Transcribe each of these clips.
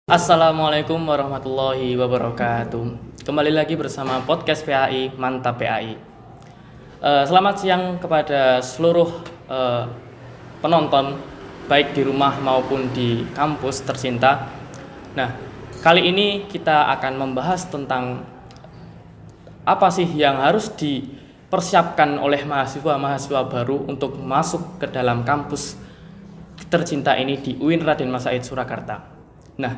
Assalamualaikum warahmatullahi wabarakatuh. Kembali lagi bersama podcast PAI Mantap PAI. Selamat siang kepada seluruh penonton, baik di rumah maupun di kampus tercinta. Nah, kali ini kita akan membahas tentang apa sih yang harus dipersiapkan oleh mahasiswa-mahasiswa baru untuk masuk ke dalam kampus tercinta ini di UIN Raden Mas Said Surakarta. Nah,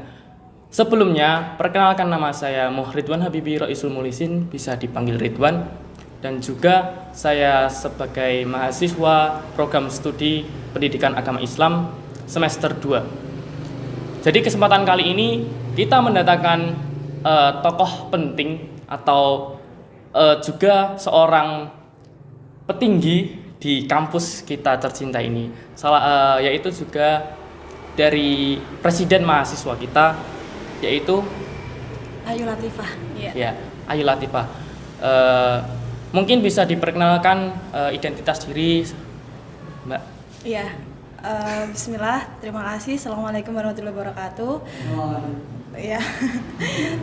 sebelumnya, perkenalkan nama saya Ridwan Habibi Roisul Mulisin, bisa dipanggil Ridwan. Dan juga saya sebagai mahasiswa program studi Pendidikan Agama Islam semester 2. Jadi kesempatan kali ini kita mendatangkan tokoh penting atau juga seorang petinggi di kampus kita tercinta ini. Yaitu juga dari presiden mahasiswa kita, yaitu Ayu Latifah. Ya, Ayu Latifah. Mungkin bisa diperkenalkan identitas diri, Mbak. Iya. Bismillah. Terima kasih. Assalamualaikum warahmatullahi wabarakatuh. Ya.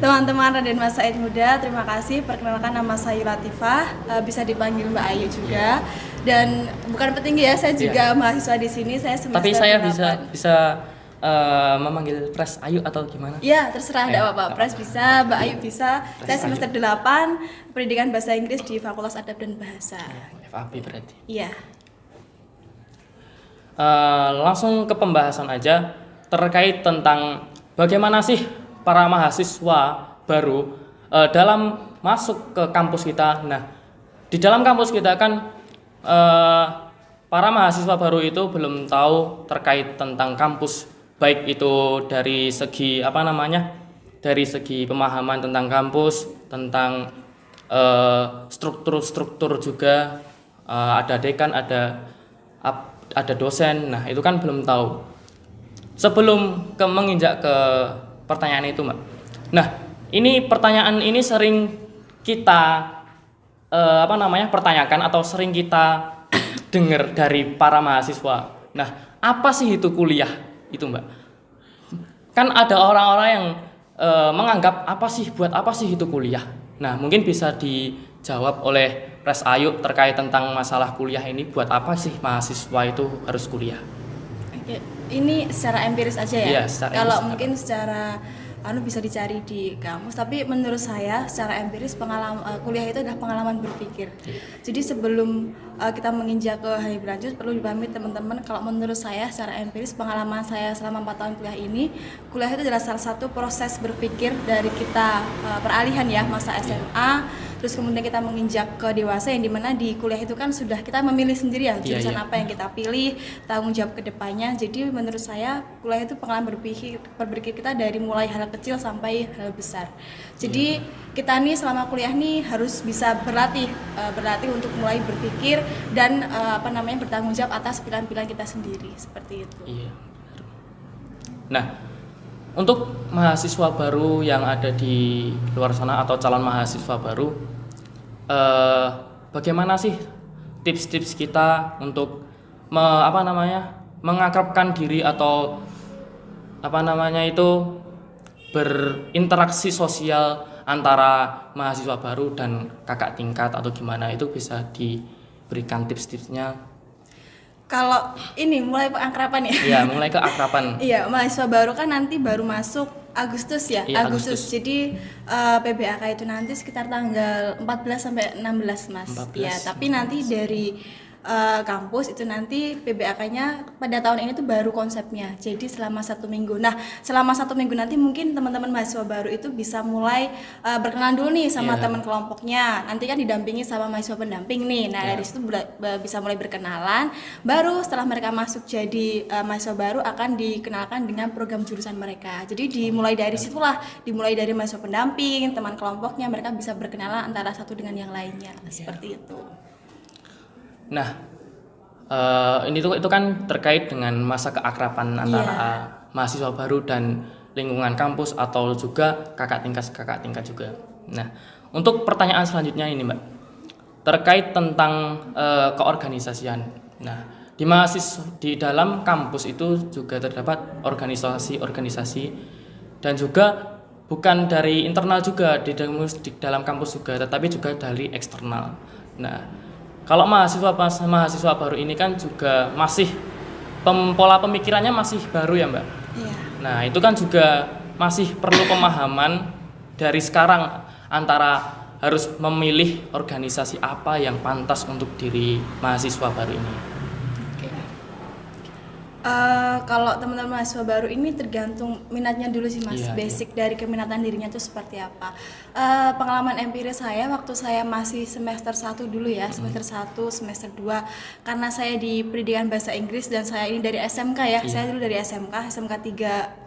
Teman-teman Raden Mas Said Muda, terima kasih. Perkenalkan nama saya Ayu Latifah. Bisa dipanggil Mbak Ayu juga. Dan bukan petinggi ya, saya juga mahasiswa di sini. Saya semester Tapi saya 8. bisa memanggil Pres Ayu atau gimana? Ya, terserah, enggak apa-apa. Pres bisa, Mbak Ayu bisa. Saya semester 8, Pendidikan Bahasa Inggris di Fakultas Adab dan Bahasa. FAB berarti. Iya. Langsung ke pembahasan aja terkait tentang bagaimana sih para mahasiswa baru dalam masuk ke kampus kita. Nah, di dalam kampus kita kan para mahasiswa baru itu belum tahu terkait tentang kampus, baik itu dari segi dari segi pemahaman tentang kampus, tentang struktur juga, ada dekan, ada dosen. Nah, itu kan belum tahu. Sebelum menginjak ke pertanyaan itu, Mbak. Nah, ini pertanyaan ini sering kita pertanyakan atau sering kita dengar dari para mahasiswa. Nah, apa sih itu kuliah itu, Mbak? Kan ada orang-orang yang menganggap buat apa sih itu kuliah. Nah, mungkin bisa dijawab oleh Pres Ayu terkait tentang masalah kuliah ini. Buat apa sih mahasiswa itu harus kuliah? Oke, ini secara empiris aja ya. Iya, kalau mungkin secara bisa dicari di kamus, tapi menurut saya secara empiris kuliah itu adalah pengalaman berpikir. Jadi sebelum kita menginjak ke hari berlanjut, perlu dipahami teman-teman kalau menurut saya secara empiris pengalaman saya selama 4 tahun kuliah itu adalah salah satu proses berpikir dari kita peralihan ya masa SMA, terus kemudian kita menginjak ke dewasa, yang dimana di kuliah itu kan sudah kita memilih sendiri ya jurusan apa yang kita pilih, tanggung jawab ke depannya. Jadi menurut saya kuliah itu pengalaman berpikir kita dari mulai hal kecil sampai hal besar. Jadi kita nih selama kuliah nih harus bisa berlatih untuk mulai berpikir dan bertanggung jawab atas pilihan-pilihan kita sendiri, seperti itu. Iya. Nah, untuk mahasiswa baru yang ada di luar sana atau calon mahasiswa baru, bagaimana sih tips-tips kita untuk mengakrabkan diri atau berinteraksi sosial antara mahasiswa baru dan kakak tingkat atau gimana, itu bisa diberikan tips-tipsnya. Kalau ini mulai pengakraban ya? Iya, mulai keakraban. Iya, mahasiswa baru kan nanti baru masuk Agustus ya? Iya, Agustus. Jadi PBAK itu nanti sekitar tanggal 14 sampai 16, Mas. 14. Ya, tapi nanti dari kampus itu nanti PBAK-nya pada tahun ini tuh baru konsepnya. Jadi selama 1 minggu. Nah, selama 1 minggu nanti mungkin teman-teman mahasiswa baru itu bisa mulai berkenalan dulu nih sama teman kelompoknya. Nanti kan didampingi sama mahasiswa pendamping nih. Nah, dari situ bisa mulai berkenalan. Baru setelah mereka masuk jadi mahasiswa baru akan dikenalkan dengan program jurusan mereka. Jadi dimulai dari situlah, dimulai dari mahasiswa pendamping, teman kelompoknya, mereka bisa berkenalan antara satu dengan yang lainnya. Seperti itu. Nah, itu kan terkait dengan masa keakraban antara mahasiswa baru dan lingkungan kampus atau juga kakak tingkat juga. Nah, untuk pertanyaan selanjutnya ini, Mbak, terkait tentang keorganisasian. Nah, di dalam kampus itu juga terdapat organisasi-organisasi, dan juga bukan dari internal juga di dalam kampus juga, tetapi juga dari eksternal. Nah, kalau mahasiswa baru ini kan juga masih pola pemikirannya masih baru ya Mbak. Iya. Nah, itu kan juga masih perlu pemahaman dari sekarang antara harus memilih organisasi apa yang pantas untuk diri mahasiswa baru ini. Oke. Kalau teman-teman mahasiswa baru ini tergantung minatnya dulu sih Mas. Iya, Basic dari keminatan dirinya itu seperti apa. Pengalaman empiris saya waktu saya masih semester 1 dulu ya, semester 1, semester 2, karena saya di pendidikan bahasa Inggris dan saya ini dari SMK ya. Iya. Saya dulu dari SMK 3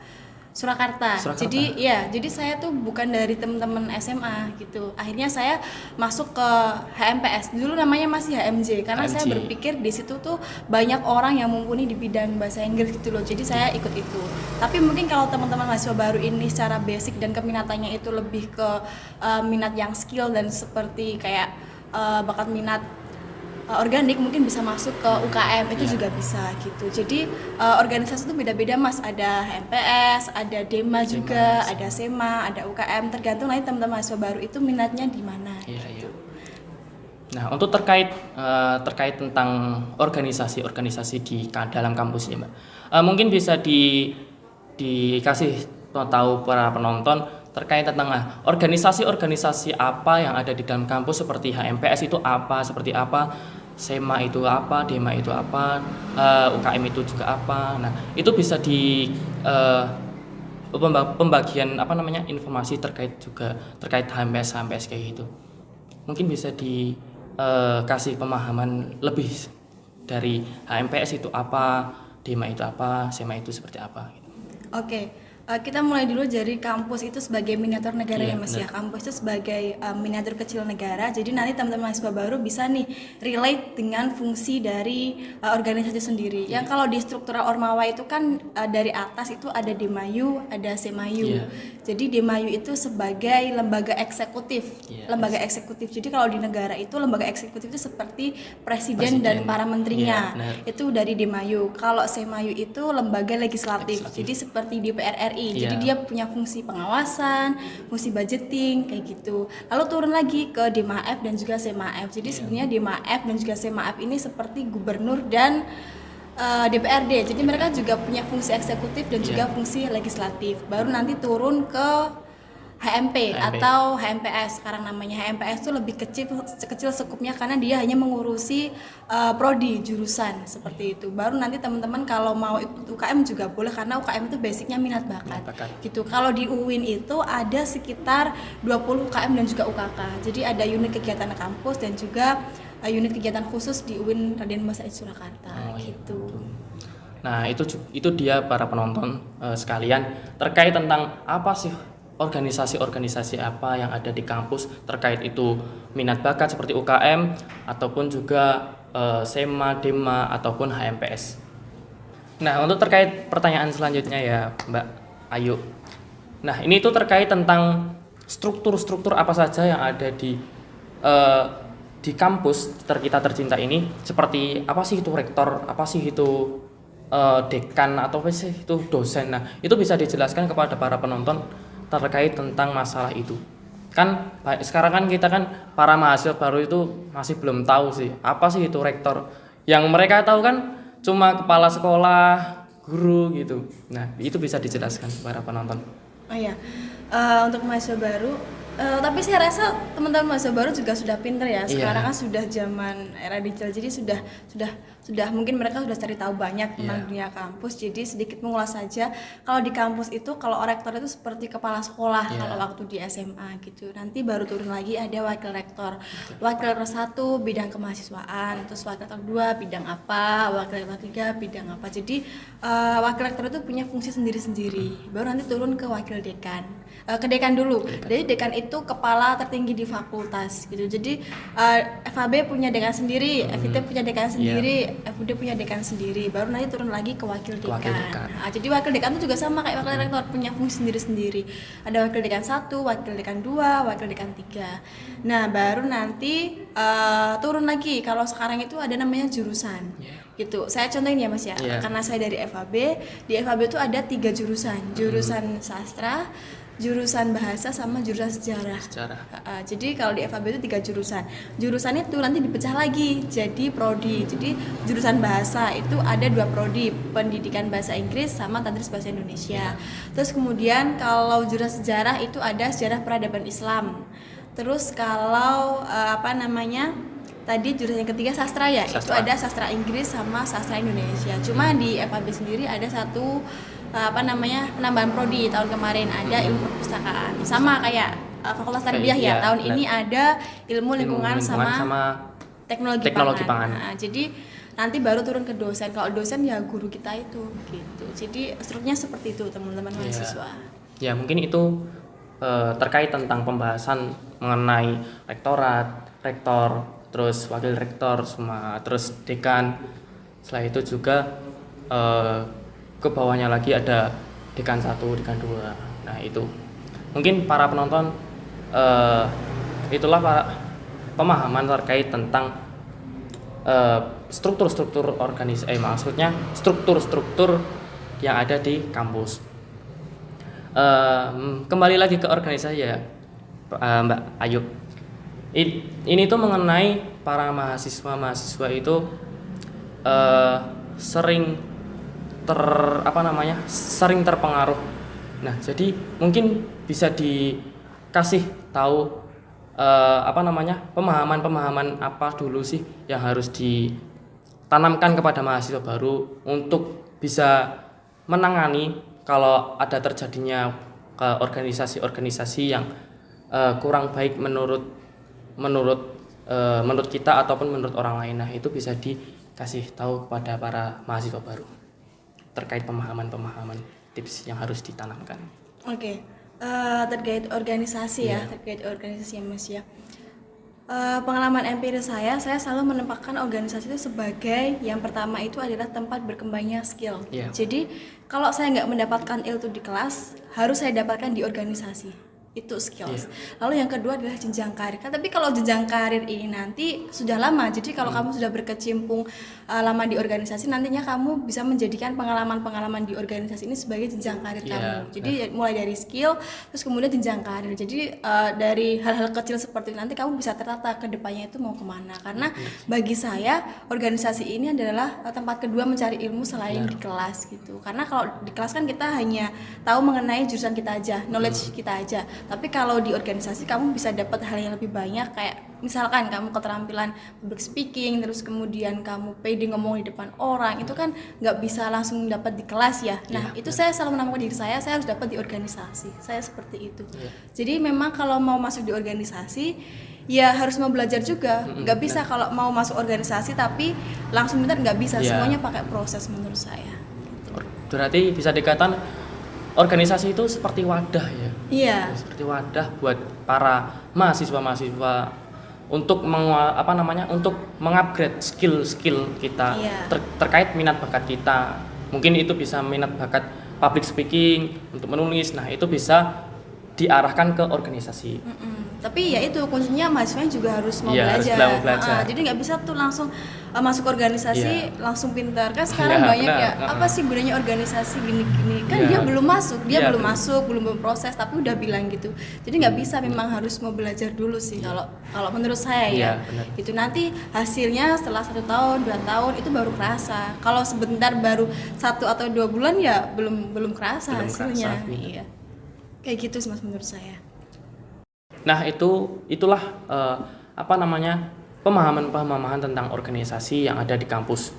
Surakarta. Jadi saya tuh bukan dari teman-teman SMA gitu. Akhirnya saya masuk ke HMPS. Dulu namanya masih HMJ karena saya berpikir di situ tuh banyak orang yang mumpuni di bidang bahasa Inggris gitu loh. Jadi saya ikut itu. Tapi mungkin kalau teman-teman mahasiswa baru ini secara basic dan keminatannya itu lebih ke minat yang skill dan seperti kayak bakat minat organik, mungkin bisa masuk ke UKM itu juga bisa gitu. Jadi organisasi itu beda-beda Mas, ada HMPS, ada DEMA juga, ada SEMA, ada UKM, tergantung lagi teman-teman mahasiswa baru itu minatnya di mana. Iya, iya. Nah, untuk terkait tentang organisasi di dalam kampus ya Mbak, mungkin bisa dikasih tahu para penonton terkait tentang organisasi-organisasi apa yang ada di dalam kampus, seperti HMPS itu apa, seperti apa, SEMA itu apa, DEMA itu apa, UKM itu juga apa. Nah, itu bisa di pembagian informasi terkait HMPS kayak gitu. Mungkin bisa dikasih pemahaman lebih dari HMPS itu apa, DEMA itu apa, SEMA itu seperti apa gitu. Oke. Kita mulai dulu dari kampus itu sebagai miniatur negara ya Mas ya. Kampus itu sebagai miniatur kecil negara. Jadi nanti teman-teman mahasiswa baru bisa nih relate dengan fungsi dari organisasi sendiri. Yang kalau di struktural Ormawa itu kan dari atas itu ada Demayu, ada Semayu. Jadi Demayu itu sebagai lembaga eksekutif. Lembaga eksekutif. Jadi kalau di negara itu lembaga eksekutif itu seperti presiden dan para menterinya. Itu dari Demayu. Kalau Semayu itu lembaga legislatif. Jadi seperti DPR RI. Jadi dia punya fungsi pengawasan, fungsi budgeting kayak gitu. Lalu turun lagi ke DMAF dan juga SEMAF. Jadi sebenarnya DMAF dan juga SEMAF ini seperti gubernur dan DPRD. Jadi mereka juga punya fungsi eksekutif dan juga fungsi legislatif. Baru nanti turun ke HMP atau HMPS. Sekarang namanya HMPS itu lebih kecil sekupnya karena dia hanya mengurusi prodi jurusan seperti itu. Baru nanti teman-teman kalau mau ikut UKM juga boleh karena UKM itu basicnya minat bakat. Gitu. Kalau di UIN itu ada sekitar 20 UKM dan juga UKK. Jadi ada unit kegiatan kampus dan juga unit kegiatan khusus di UIN Raden Mas Said Surakarta gitu. Nah, itu dia para penonton sekalian terkait tentang apa sih organisasi-organisasi apa yang ada di kampus, terkait itu minat bakat seperti UKM ataupun juga SEMA, DEMA ataupun HMPS. Nah, untuk terkait pertanyaan selanjutnya ya Mbak Ayu. Nah, ini tuh terkait tentang struktur-struktur apa saja yang ada di kampus kita tercinta ini, seperti apa sih itu rektor, apa sih itu dekan, atau apa sih itu dosen. Nah, itu bisa dijelaskan kepada para penonton terkait tentang masalah itu. Kan sekarang kan kita kan para mahasiswa baru itu masih belum tahu sih apa sih itu rektor. Yang mereka tahu kan cuma kepala sekolah, guru gitu. Nah, itu bisa dijelaskan para penonton. Oh iya. Untuk mahasiswa baru, tapi saya rasa teman-teman mahasiswa baru juga sudah pinter ya. Sekarang kan sudah zaman era digital, jadi sudah mungkin mereka sudah cari tahu banyak tentang dunia kampus. Jadi sedikit mengulas saja. Kalau di kampus itu, kalau rektor itu seperti kepala sekolah kalau waktu di SMA gitu. Nanti baru turun lagi ada wakil rektor. Wakil rektor 1 bidang kemahasiswaan, terus wakil rektor 2 bidang apa, wakil rektor 3 bidang apa. Jadi wakil rektor itu punya fungsi sendiri-sendiri. Baru nanti turun ke wakil dekan. Ke dekan dulu. Jadi dekan itu kepala tertinggi di fakultas gitu. Jadi FAB punya dekan sendiri, FIT punya dekan sendiri, FUD punya dekan sendiri. Baru nanti turun lagi ke wakil dekan. Jadi wakil dekan itu juga sama kayak wakil rektor, punya fungsi sendiri-sendiri. Ada wakil dekan 1, wakil dekan 2, wakil dekan 3. Nah, baru nanti turun lagi. Kalau sekarang itu ada namanya jurusan. gitu. Saya contohin ya Mas ya, karena saya dari FAB, di FAB itu ada 3 jurusan sastra, jurusan bahasa sama jurusan sejarah. Jadi kalau di FAB itu 3 jurusan itu nanti dipecah lagi jadi prodi. Jadi jurusan bahasa itu ada 2 prodi, pendidikan bahasa Inggris sama tadris bahasa Indonesia. Terus kemudian kalau jurusan sejarah itu ada sejarah peradaban Islam. Terus kalau tadi jurusan yang ketiga sastra ya, itu ada sastra Inggris sama sastra Indonesia. Cuma di FAB sendiri ada satu penambahan prodi tahun kemarin, ada ilmu perpustakaan. Sama kayak Fakultas Tarbiyah ya, tahun ini ada ilmu lingkungan sama teknologi pangan. Nah, jadi nanti baru turun ke dosen. Kalau dosen ya guru kita itu gitu. Jadi strukturnya seperti itu teman-teman mahasiswa. Ya, mungkin itu terkait tentang pembahasan mengenai rektorat, rektor, terus wakil rektor, terus dekan. Setelah itu juga ke bawahnya lagi ada dekan 1, dekan 2. Nah, itu mungkin para penonton itulah pemahaman terkait tentang struktur yang ada di kampus. Kembali lagi ke organisasi ya, Mbak Ayu. Ini tuh mengenai para mahasiswa itu sering terpengaruh. Nah, jadi mungkin bisa dikasih tahu pemahaman apa dulu sih yang harus ditanamkan kepada mahasiswa baru untuk bisa menangani kalau ada terjadinya organisasi-organisasi yang kurang baik menurut kita ataupun menurut orang lain. Nah, itu bisa dikasih tahu kepada para mahasiswa baru terkait pemahaman tips yang harus ditanamkan. Oke. Terkait organisasi Mas ya. Pengalaman empiris saya selalu menempatkan organisasi itu sebagai yang pertama itu adalah tempat berkembangnya skill. Jadi kalau saya nggak mendapatkan ilmu di kelas, harus saya dapatkan di organisasi. Itu skills. Lalu yang kedua adalah jenjang karir. Tapi kalau jenjang karir ini nanti sudah lama. Jadi kalau kamu sudah berkecimpung lama di organisasi, nantinya kamu bisa menjadikan pengalaman-pengalaman di organisasi ini sebagai jenjang karir kamu. Jadi mulai dari skill, terus kemudian jenjang karir. Jadi dari hal-hal kecil seperti itu nanti kamu bisa tertata ke depannya itu mau kemana. Karena bagi saya organisasi ini adalah tempat kedua mencari ilmu selain di kelas gitu. Karena kalau di kelas kan kita hanya tahu mengenai jurusan kita aja, knowledge kita aja. Tapi kalau di organisasi kamu bisa dapat hal yang lebih banyak, kayak misalkan kamu keterampilan public speaking, terus kemudian kamu pede ngomong di depan orang, itu kan nggak bisa langsung dapat di kelas ya. Nah, itu saya selalu menamakan diri saya harus dapat di organisasi. Saya seperti itu. Jadi memang kalau mau masuk di organisasi ya harus mau belajar juga. Nggak bisa kalau mau masuk organisasi tapi langsung pintar, nggak bisa. Semuanya pakai proses menurut saya. Berarti bisa dikatakan organisasi itu seperti wadah ya. Seperti wadah buat para mahasiswa untuk untuk mengupgrade skill kita terkait minat bakat kita. Mungkin itu bisa minat bakat public speaking, untuk menulis. Nah, itu bisa diarahkan ke organisasi. Tapi ya itu kuncinya mahasiswanya juga harus mau belajar. Jadi nggak bisa tuh langsung masuk organisasi langsung pintar. Kan sekarang banyak apa sih gunanya organisasi gini-gini. Kan dia belum masuk, belum berproses tapi udah bilang gitu. Jadi nggak bisa, memang harus mau belajar dulu sih kalau menurut saya ya. Itu nanti hasilnya setelah 1 tahun, 2 tahun itu baru kerasa. Kalau sebentar baru 1 atau 2 bulan ya belum kerasa hasilnya. Kayak gitu sih Mas menurut saya. Nah, itulah pemahaman tentang organisasi yang ada di kampus.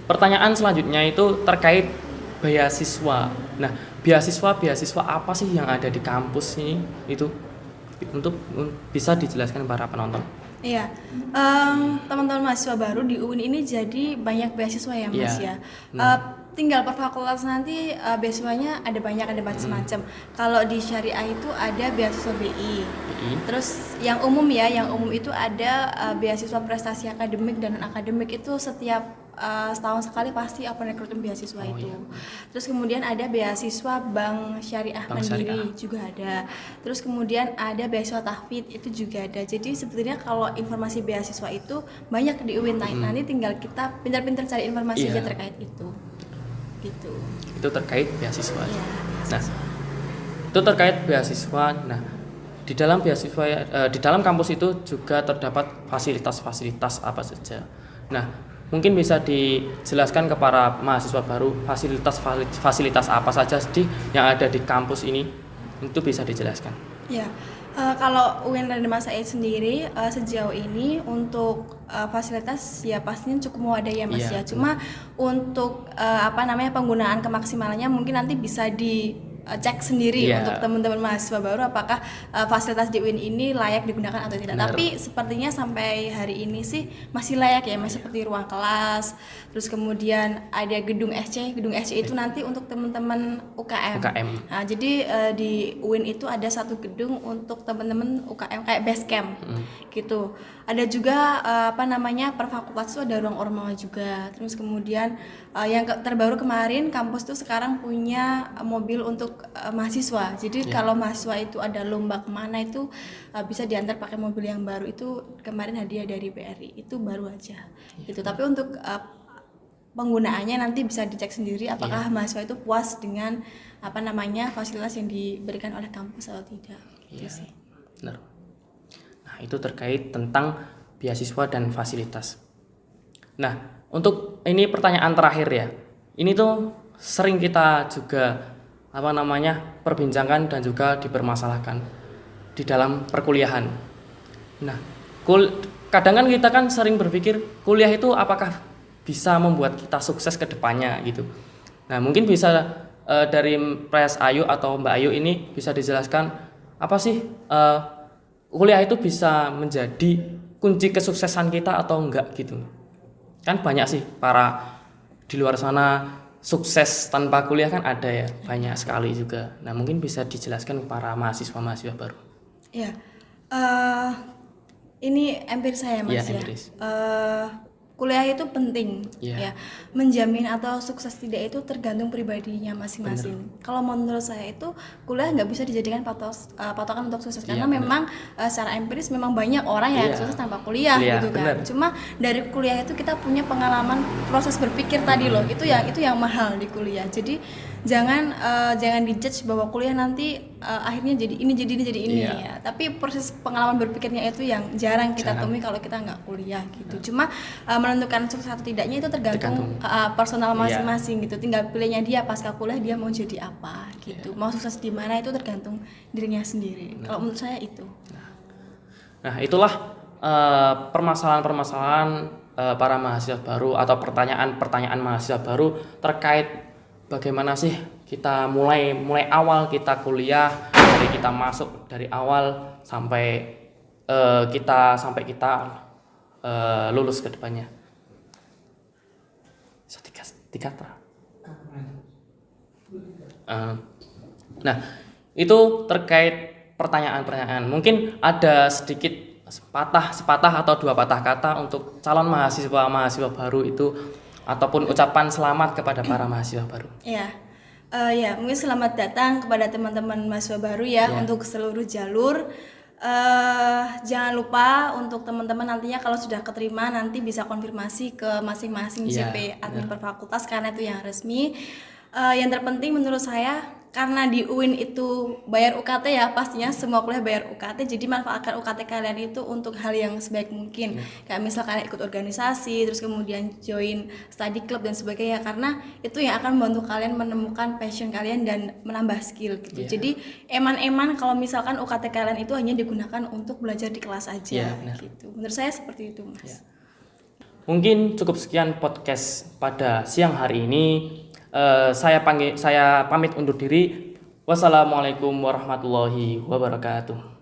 Pertanyaan selanjutnya itu terkait beasiswa. Nah, beasiswa apa sih yang ada di kampus ini? Itu untuk bisa dijelaskan para penonton. Iya, teman-teman mahasiswa baru di UIN ini jadi banyak beasiswa ya Mas ya. Tinggal per fakultas nanti beasiswanya ada banyak, ada macam-macam. Kalau di syariah itu ada beasiswa BI. Terus yang umum itu ada beasiswa prestasi akademik dan non akademik. Itu setiap setahun sekali pasti open recruitment beasiswa itu. Iya. Terus kemudian ada beasiswa Bank Syariah Bank Mandiri Syariah. juga ada. Terus kemudian ada beasiswa tahfidz itu juga ada. Jadi sebetulnya kalau informasi beasiswa itu banyak di UIN. Nanti tinggal kita pintar-pintar cari informasi aja terkait itu. Gitu. Itu terkait beasiswa. Iya, Nah, beasiswa. itu terkait beasiswa. Nah, di dalam beasiswa di dalam kampus itu juga terdapat fasilitas-fasilitas apa saja. Nah, mungkin bisa dijelaskan ke para mahasiswa baru fasilitas apa saja sih yang ada di kampus ini, itu bisa dijelaskan. Ya, kalau UIN Raden Mas Said sendiri sejauh ini untuk fasilitas ya pastinya cukup memadai ya Mas Iya, ya. Cuma untuk penggunaan kemaksimalannya mungkin nanti bisa dicek sendiri Iya. untuk teman-teman mahasiswa baru apakah fasilitas di UIN ini layak digunakan atau tidak. Benar. Tapi sepertinya sampai hari ini sih masih layak ya, masih seperti ruang kelas. Terus kemudian ada gedung SC. Gedung SC itu nanti untuk teman-teman UKM. Nah, jadi di UIN itu ada satu gedung untuk teman-teman UKM kayak base camp gitu. Ada juga per fakultas itu ada ruang ormawa juga. Terus kemudian yang terbaru kemarin kampus tuh sekarang punya mobil untuk mahasiswa. Jadi kalau mahasiswa itu ada lomba kemana itu bisa diantar pakai mobil yang baru. Itu kemarin hadiah dari BRI. Itu baru aja. Gitu. Tapi untuk penggunaannya nanti bisa dicek sendiri apakah mahasiswa itu puas dengan fasilitas yang diberikan oleh kampus atau tidak. Gitu sih. Benar. Nah, itu terkait tentang beasiswa dan fasilitas. Nah, untuk ini pertanyaan terakhir ya. Ini tuh sering kita juga perbincangkan dan juga dipermasalahkan di dalam perkuliahan. Nah, kadang kan kita kan sering berpikir kuliah itu apakah bisa membuat kita sukses ke depannya gitu. Nah, mungkin bisa dari Pres Ayu atau Mbak Ayu ini bisa dijelaskan apa sih kuliah itu bisa menjadi kunci kesuksesan kita atau enggak gitu. Kan banyak sih para di luar sana sukses tanpa kuliah kan ada ya, banyak sekali juga. Nah, mungkin bisa dijelaskan para mahasiswa-mahasiswa baru. Ya, ini empiris saya Mas ya. Empiris. Kuliah itu penting Iya. ya. Menjamin atau sukses tidak itu tergantung pribadinya masing-masing. Kalau menurut saya itu kuliah nggak bisa dijadikan patokan untuk sukses karena memang secara empiris memang banyak orang yang sukses tanpa kuliah gitu kan. bener. Cuma dari kuliah itu kita punya pengalaman proses berpikir tadi loh. Itu yang mahal di kuliah. Jadi jangan dijudge bahwa kuliah nanti akhirnya jadi ini ya. Tapi proses pengalaman berpikirnya itu yang jarang kita temui kalau kita nggak kuliah gitu. Cuma menentukan sukses atau tidaknya itu tergantung personal masing-masing gitu. Tinggal pilihnya dia pasca kuliah dia mau jadi apa gitu. Mau sukses di mana itu tergantung dirinya sendiri. Kalau menurut saya itu. Nah, itulah permasalahan-permasalahan para mahasiswa baru atau pertanyaan-pertanyaan mahasiswa baru terkait bagaimana sih kita mulai awal kita kuliah, dari kita masuk dari awal sampai kita lulus ke depannya. Tiga. Nah, itu terkait pertanyaan-pertanyaan. Mungkin ada sedikit sepatah atau dua patah kata untuk calon mahasiswa baru itu ataupun ucapan selamat kepada para mahasiswa baru. Ya, mungkin selamat datang kepada teman-teman mahasiswa baru ya untuk seluruh jalur. Jangan lupa untuk teman-teman nantinya kalau sudah keterima nanti bisa konfirmasi ke masing-masing CP admin per fakultas karena itu yang resmi. Yang terpenting menurut saya karena di UIN itu bayar UKT ya, pastinya semua kuliah bayar UKT, jadi manfaatkan UKT kalian itu untuk hal yang sebaik mungkin. Kayak misal kalian ikut organisasi, terus kemudian join study club dan sebagainya, karena itu yang akan membantu kalian menemukan passion kalian dan menambah skill gitu. Jadi eman-eman kalau misalkan UKT kalian itu hanya digunakan untuk belajar di kelas aja gitu. Menurut saya seperti itu, Mas. Mungkin cukup sekian podcast pada siang hari ini. Saya pamit undur diri. Wassalamualaikum warahmatullahi wabarakatuh.